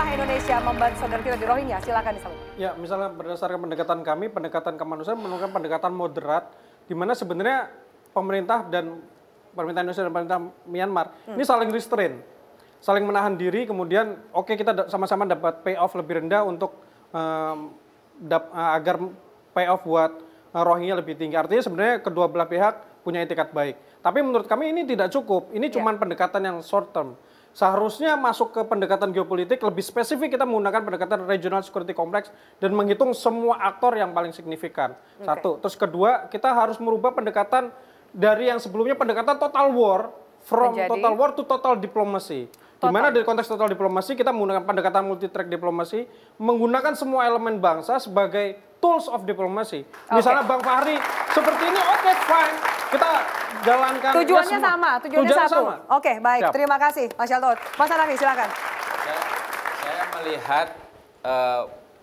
Indonesia membantu saudara kita di Rohingya? Silakan disambung. Ya, misalnya berdasarkan pendekatan kami, pendekatan kemanusiaan menemukan pendekatan moderat, di mana sebenarnya pemerintah Indonesia dan pemerintah Myanmar ini saling restrain, saling menahan diri, kemudian oke, kita sama-sama dapat payoff lebih rendah untuk agar payoff buat Rohingya lebih tinggi. Artinya sebenarnya kedua belah pihak punya etikat baik. Tapi menurut kami ini tidak cukup. Ini cuma pendekatan yang short term. Seharusnya masuk ke pendekatan geopolitik, lebih spesifik kita menggunakan pendekatan regional security complex dan menghitung semua aktor yang paling signifikan. Satu. Terus kedua, kita harus merubah pendekatan dari yang sebelumnya pendekatan total war, from total war to total diplomacy. Di mana dari konteks total diplomasi kita menggunakan pendekatan multi-track diplomasi, menggunakan semua elemen bangsa sebagai tools of diplomasi. Misalnya Bang Fahri seperti ini, oke, fine. Kita jalankan. Tujuannya ya sama, tujuannya satu. sama. Oke, baik. Siap. Terima kasih, Mas Shaltut. Mas Hanafi, silakan. Saya melihat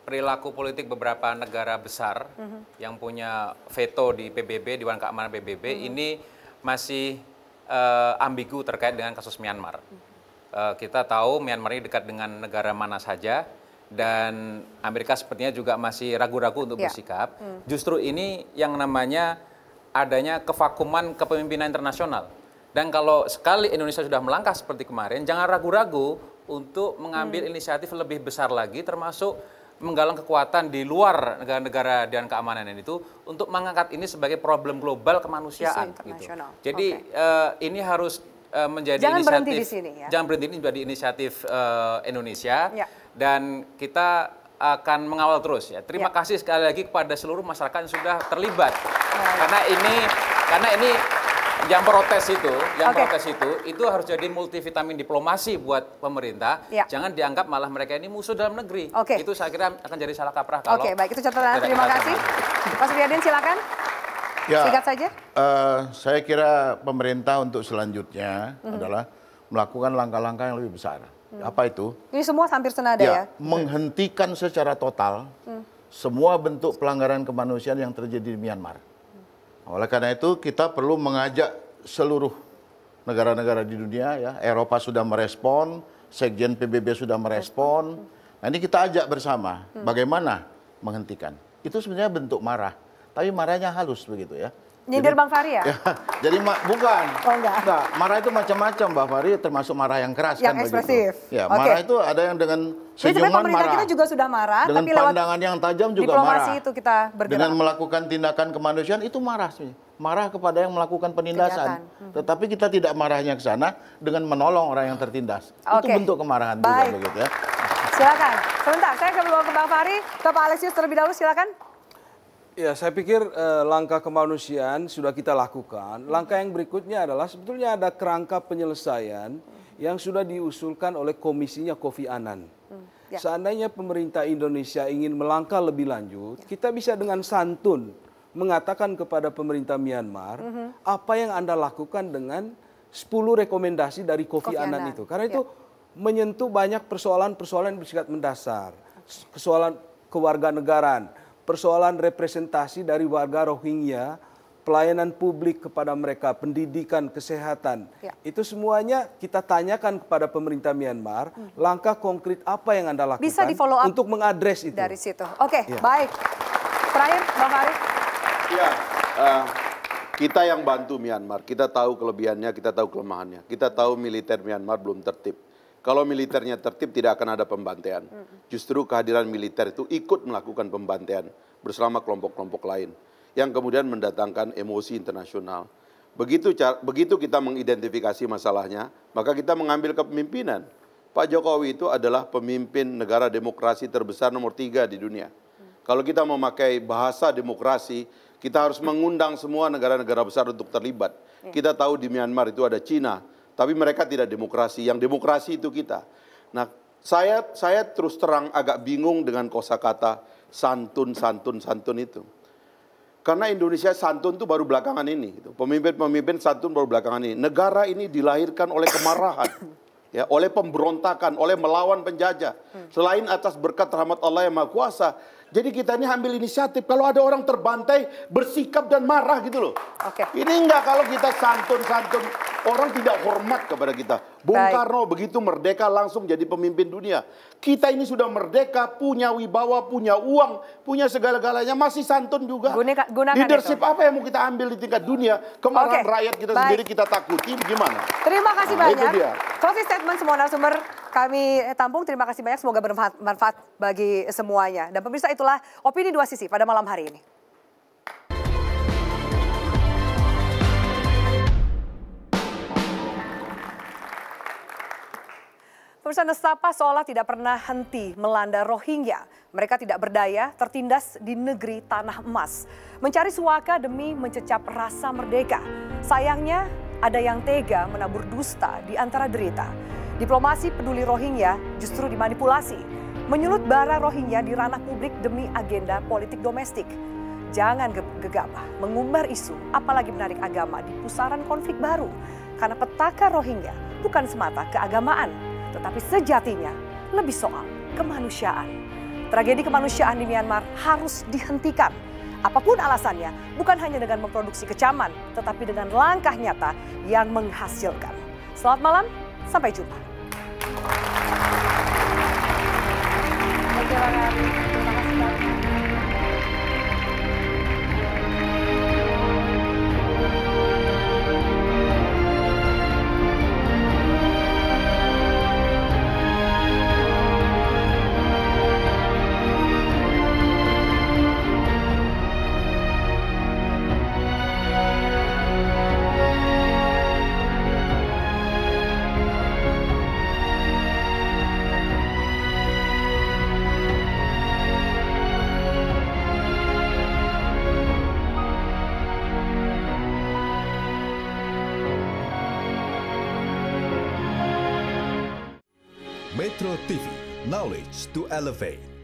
perilaku politik beberapa negara besar yang punya veto di PBB, Dewan Keamanan PBB, ini masih ambigu terkait dengan kasus Myanmar. Kita tahu Myanmar ini dekat dengan negara mana saja, dan Amerika sepertinya juga masih ragu-ragu untuk bersikap. Justru ini yang namanya adanya kevakuman kepemimpinan internasional. Dan kalau sekali Indonesia sudah melangkah seperti kemarin, jangan ragu-ragu untuk mengambil inisiatif lebih besar lagi, termasuk menggalang kekuatan di luar negara-negara dan keamanan itu untuk mengangkat ini sebagai problem global kemanusiaan. Gitu. Jadi ini harus menjadi jangan inisiatif. Berhenti di sini, ya? Jangan berhenti, ini menjadi inisiatif Indonesia. Dan kita akan mengawal terus ya. Terima kasih sekali lagi kepada seluruh masyarakat yang sudah terlibat. Karena ini yang protes itu harus jadi multivitamin diplomasi buat pemerintah. Jangan dianggap malah mereka ini musuh dalam negeri. Itu saya kira akan jadi salah kaprah kalau. Baik, itu catatan. Terima kasih. Mas Riyadin, silakan. Ya, singkat saja. Saya kira pemerintah untuk selanjutnya adalah melakukan langkah-langkah yang lebih besar. Apa itu? Ini semua hampir senada ya? Menghentikan secara total semua bentuk pelanggaran kemanusiaan yang terjadi di Myanmar. Oleh karena itu kita perlu mengajak seluruh negara-negara di dunia, ya, Eropa sudah merespon, Sekjen PBB sudah merespon. Nah, ini kita ajak bersama bagaimana menghentikan. Itu sebenarnya bentuk marah, tapi marahnya halus begitu ya. Nyindir Bang Fahri ya? Jadi bukan. Oh, enggak. Marah itu macam-macam, Mbak Fahri, termasuk marah yang keras yang kan ekspresif. Begitu. Ya, marah itu ada yang dengan senyuman pemerintah marah. Kita juga sudah marah, dengan tapi lewat pandangan yang tajam juga diplomasi marah. Itu kita bergerak. Dengan melakukan tindakan kemanusiaan itu marah sih. Marah kepada yang melakukan penindasan. Tetapi kita tidak marahnya ke sana dengan menolong orang yang tertindas. Itu bentuk kemarahan juga begitu ya. Silakan. Sebentar, saya ke Bang Fahri, ke Pak Alexius terlebih dahulu, silakan. Ya, saya pikir langkah kemanusiaan sudah kita lakukan. Langkah yang berikutnya adalah sebetulnya ada kerangka penyelesaian yang sudah diusulkan oleh komisinya Kofi Annan. Seandainya pemerintah Indonesia ingin melangkah lebih lanjut, kita bisa dengan santun mengatakan kepada pemerintah Myanmar apa yang Anda lakukan dengan 10 rekomendasi dari Kofi Annan itu. Karena itu menyentuh banyak persoalan-persoalan yang bersifat mendasar. Persoalan kewarganegaraan, persoalan representasi dari warga Rohingya, pelayanan publik kepada mereka, pendidikan, kesehatan. Itu semuanya kita tanyakan kepada pemerintah Myanmar, langkah konkret apa yang Anda lakukan bisa di-follow up untuk mengadres itu. Dari situ. Baik. Terakhir, Bang Fahri. Ya, kita yang bantu Myanmar, kita tahu kelebihannya, kita tahu kelemahannya. Kita tahu militer Myanmar belum tertib. Kalau militernya tertib tidak akan ada pembantaian. Justru kehadiran militer itu ikut melakukan pembantaian bersama kelompok-kelompok lain yang kemudian mendatangkan emosi internasional. Begitu kita mengidentifikasi masalahnya, maka kita mengambil kepemimpinan. Pak Jokowi itu adalah pemimpin negara demokrasi terbesar nomor 3 di dunia. Kalau kita memakai bahasa demokrasi, kita harus mengundang semua negara-negara besar untuk terlibat. Kita tahu di Myanmar itu ada Cina, tapi mereka tidak demokrasi. Yang demokrasi itu kita. Nah, saya terus terang agak bingung dengan kosakata santun itu. Karena Indonesia santun itu baru belakangan ini. Pemimpin-pemimpin santun baru belakangan ini. Negara ini dilahirkan oleh kemarahan, ya, oleh pemberontakan, oleh melawan penjajah. Selain atas berkat rahmat Allah yang Maha Kuasa. Jadi kita ini ambil inisiatif. Kalau ada orang terbantai, bersikap dan marah gitu loh. Ini enggak kalau kita santun-santun. Orang tidak hormat kepada kita. Bung Karno begitu merdeka langsung jadi pemimpin dunia. Kita ini sudah merdeka, punya wibawa, punya uang, punya segala-galanya, masih santun juga. Gunakan Leadership itu. apa yang mau kita ambil di tingkat dunia? Kemarahan rakyat kita sendiri kita takuti, gimana? Terima kasih Itu banyak. dia. Closing statement semua narasumber kami tampung. Terima kasih banyak, semoga bermanfaat bagi semuanya. Dan pemirsa, itulah opini dua sisi pada malam hari ini. Pemirsa, nestapa seolah tidak pernah henti melanda Rohingya. Mereka tidak berdaya, tertindas di negeri tanah emas. Mencari suaka demi mencecap rasa merdeka. Sayangnya, ada yang tega menabur dusta di antara derita. Diplomasi peduli Rohingya justru dimanipulasi. Menyulut bara Rohingya di ranah publik demi agenda politik domestik. Jangan gegabah mengumbar isu, apalagi menarik agama di pusaran konflik baru. Karena petaka Rohingya bukan semata keagamaan, tetapi sejatinya lebih soal kemanusiaan. Tragedi kemanusiaan di Myanmar harus dihentikan. Apapun alasannya, bukan hanya dengan memproduksi kecaman, tetapi dengan langkah nyata yang menghasilkan. Selamat malam, sampai jumpa. Terima kasih banyak. Metro TV, knowledge to elevate.